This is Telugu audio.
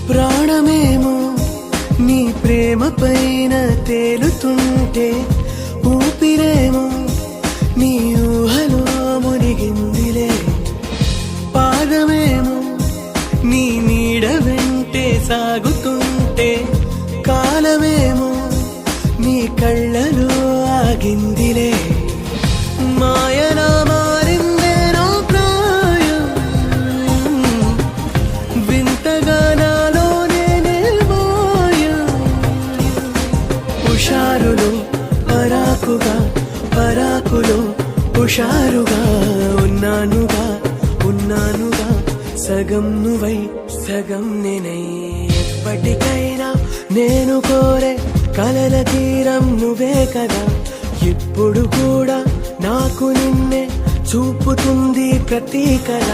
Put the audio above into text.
ప్రాణమేమో నీ ప్రేమ పైన తేలుతుంటే, ఊపిరేమో నీ ఊహలో మునిగిందిలే. పాదమేమో నీ నీడ వెంటే సాగుతుంటే, కాలమేమో నీ కళ్ళలో ఆగిందిలే. మాయనా మారిందే నా ప్రాయం, వింతగా నాలోనే మాయం. హుషారులో పరాకుగా, పరాకులో హుషారుగా ఉన్నానుగా, ఉన్నానుగా. సగం నువ్వై సగం నేనై, ఎప్పటికైనా నేను కోరే కలల తీరం నువ్వే కదా. ఇప్పుడు కూడా నాకు నిన్నే చూపుతుంది ప్రతి కళ.